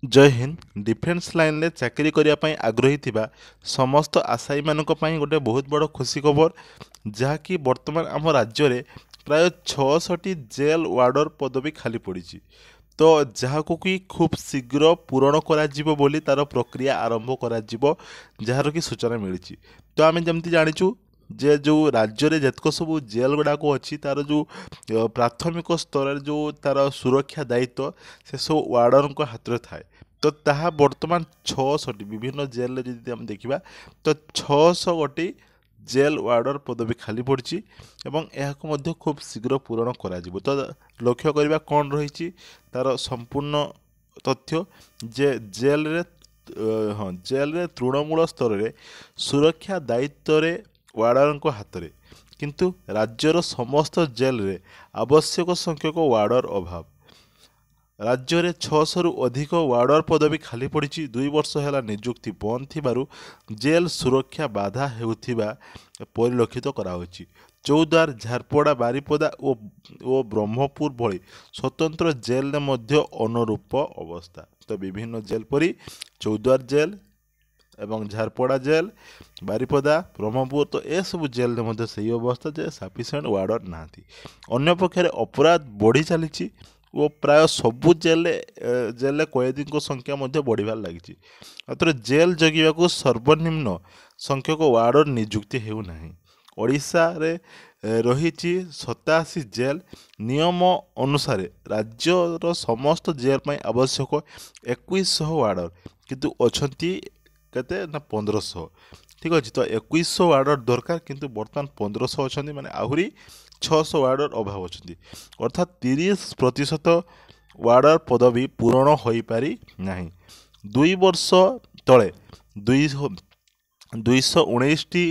जय Hind defence line रे चाकरी करिया पई आग्रही थिबा समस्त आशायी मानक पई गोटे बहुत बड़ खुशी खबर जहाँकि वर्तमान आम राज्य रे प्राय 600टी जेल वार्डर पदवी खाली पड़ी तो जहाँको कि खूब शीघ्र पूरण करा बोली तार प्रक्रिया आरंभ करा जार कि सूचना मिली तो आम जमती जाचु जे जो राज्य रे जेतक सब जेल गुड़ाक अच्छी तार जो प्राथमिक स्तर जो तार सुरक्षा दायित्व से सब वार्डर हाथ में थाए तो ताहा वर्तमान 600टी विभिन्न जेल रे जदि हम देखिबा तो 600 गोटी जेल वार्डर पदवी खाली पड़ी एवं यह मध्य खूब शीघ्र पूरण करा तो लक्ष्य करवा कौन रही तार संपूर्ण तथ्य जे जेल रे हाँ जेल रे तृणमूल स्तर रे सुरक्षा दायित्व रे वार्डर हाथ में किंतु राज्यर समस्त जेल रे आवश्यक संख्यक वार्डर अभाव राज्य में 600 रु अधिक वार्डर पदवी खाली पड़ी 2 वर्ष है निजुक्ति बंद थिबारु जेल सुरक्षा बाधा हेउथिबा परिलक्षित कराहोछि चौद्वार झारपड़ा बारिपदा और ब्रह्मपुर भली स्वतंत्र जेल ने मध्य अनुरूप अवस्था तो विभिन्न जेल परी चौद्वार जेल एवं झारपड़ा जेल बारिपदा ब्रह्मपुर तो ए सब जेल में मध्य सही अवस्था जे सफिसीयंट वार्डर नाहांती अन्य पक्षरे अपराध बढ़ी चली वो प्राय सबु जेल कैदी संख्या बढ़िबार लगी मात्र जेल जगिबा सर्वनिम्न संख्यक वार्डर निजुक्ति हेउना ओडिशा रे रही 87 जेल नियम अनुसार राज्यर समस्त जेल में आवश्यक 2100 वार्डर किंतु अछंती केते ना 1500 ठीक अच्छे तो 2100 वार्डर दरकार किंतु बर्तमान 1500 अच्छा माने आहुरी 600 वार्डर अभाव अच्छा अर्थात 30% वार्डर पदवी पूरण हो पारि नहीं 2 वर्ष तले 219टी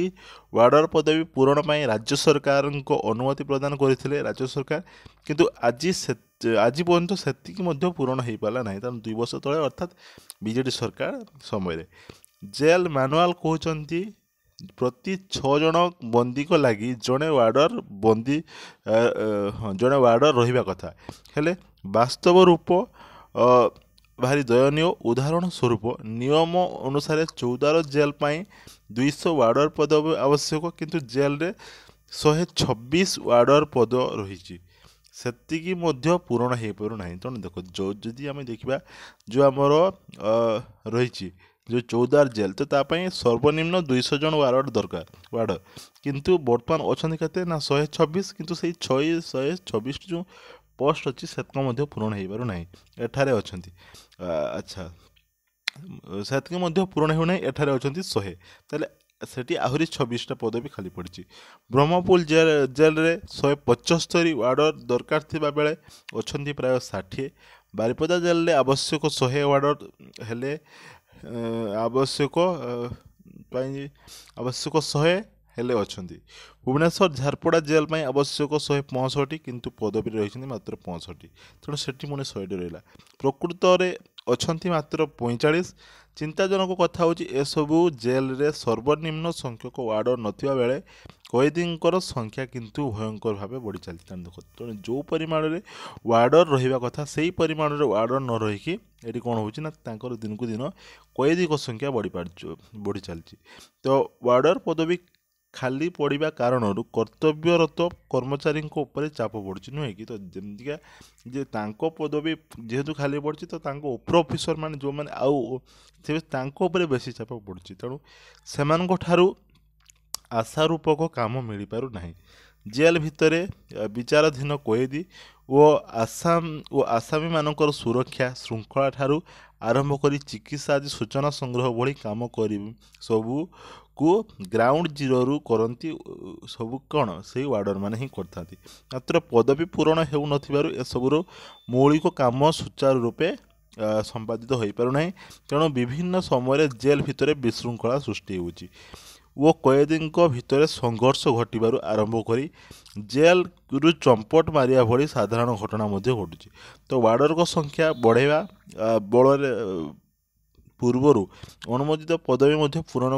वार्डर पदवी पूरण पर राज्य सरकार को अनुमति प्रदान करते राज्य सरकार किंतु आज पर्यंत से पूरण हो पारा ना 2 वर्ष तले अर्थात बीजेडी सरकार समय जेल मैनुआल कहते प्रति 6 जन बंदी को लगी जड़े वार्डर बंदी जड़े वार्डर रहा कथा हेले वास्तव रूप भारी दयनीय उदाहरण स्वरूप नियम अनुसार 14 जेल पाई 200 वार्डर पद आवश्यक किंतु जेल रे 126 वार्डर पद रही सेतिकी मध्य पूरण हो पारु ना तेणु देख जो जदि आम देखा जो आमर रही जो 14 जेल तो तापाई सर्वनिम्न 200 जन वार्डर दरकार वार्डर किंतु बर्तमान अच्छा के ना 126 किंतु से 126 जो पोस्ट अच्छी से पूरण हो पारु ना एठारे अच्छा अच्छा से पूरण होना एठारे अच्छा 100 ताले सेठी आहुरी 26टा पदवी खाली पड़ी ब्रह्मपुर जेल रे 175 वार्डर दरकार थिबा बेले अछंती प्राय 60 बारिपदा जेल रे आवश्यक 100 वार्डर हेले आवश्यक आवश्यक 100 हेले अछंती भुवनेश्वर झारपड़ा जेल में आवश्यक 165 किंतु पदवी रही मात्र 65 तेणु सेठी पुणी 100 रहा प्रकृत में अछंती मात्र 45 चिंताजनक कथा हूँ एसबू जेल रे सर्वनिम्न संख्यक वार्डर नथिबा बेले कैदींकर संख्या किंतु भयंकर भाव बढ़ी चलती देख तेणु जो परिमाण में वार्डर रहा कथा से ही परिमाण में वार्डर न रहीकि ये कौन हो दिन को दिन कैदी संख्या बढ़ी चलती तो वार्डर पदवी खाली पड़ा कारण कर्तव्यरत कर्मचारी उपर चाप पड़ुଛି नुहे कि तो जमतीका जे तांको पदवी जेहेतु खाली पड़ी तो तांको उपर ऑफिसर मान जो मैंने आउ थे तांको उपरे बेसी चाप पड़ुଛି तेणु सेमानक ठारू आशारूपक काम मिल पारु नाही जेल भितर विचाराधीन कैदी और आसामी मानकर सुरक्षा श्रृंखला ठारू आरंभ करी चिकित्सा आदि सूचना संग्रह भली काम कर सबू को ग्राउंड जीरो रु करती सबू कौन से वार्डर मैंने ही करता मात्र पदवी पूरण हो नबूर मौलिक काम सुचारू रूपे संपादित हो पारना तेणु विभिन्न समय जेल भितर विशृंखला सृष्टि होची वो कैदी भितर संघर्ष घटवर आरंभ कर जेल रु चंपट मारिया भली साधारण घटना घटुची तो वार्डर को संख्या बढ़ेवा बल ପୂର୍ବରୁ ଅନୁମୋଦିତ ପଦବୀ ମଧ୍ୟ ପୂରଣ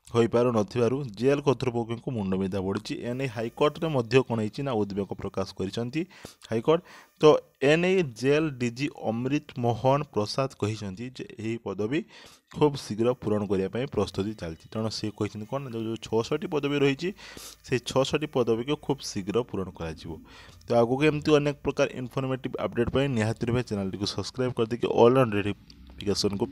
ହୋଇପାରୁନଥିବାରୁ ଜେଲ୍ କର୍ତ୍ତୃପକ୍ଷଙ୍କୁ ମୁଣ୍ଡବିନ୍ଧା ବଢ଼ିଛି। ଏନେଇ ହାଇକୋର୍ଟରେ ମଧ୍ୟ କ'ଣ ହେଇଛି ନା ଉଦ୍ବେଗ ପ୍ରକାଶ କରିଛନ୍ତି ହାଇକୋର୍ଟ। ତ ଏନେଇ ଜେଲ୍ ଡିଜି ଅମୃତ ମୋହନ ପ୍ରସାଦ କହିଛନ୍ତି ଯେ ଏହି ପଦବୀ ଖୁବ୍ ଶୀଘ୍ର ପୂରଣ କରିବା ପାଇଁ ପ୍ରସ୍ତୁତି ଚାଲିଛି। ତେଣୁ ସେ କହିଛନ୍ତି କ'ଣ ନା ଯେଉଁ 66ଟି ପଦବୀ ରହିଛି ସେଇ 66ଟି ପଦବୀକୁ ଖୁବ୍ ଶୀଘ୍ର ପୂରଣ କରାଯିବ। ତ ଆଗକୁ ଏମିତି ଅନେକ ପ୍ରକାର ଇନଫର୍ମେଟିଭ୍ ଅପଡେଟ୍ ପାଇଁ ନିହାତି ରୂପେ ଚ୍ୟାନେଲଟିକୁ ସବସ୍କ୍ରାଇବ୍ କରିଦେଇକି ଅଲ୍ ନୋଟିଫିକେସନକୁ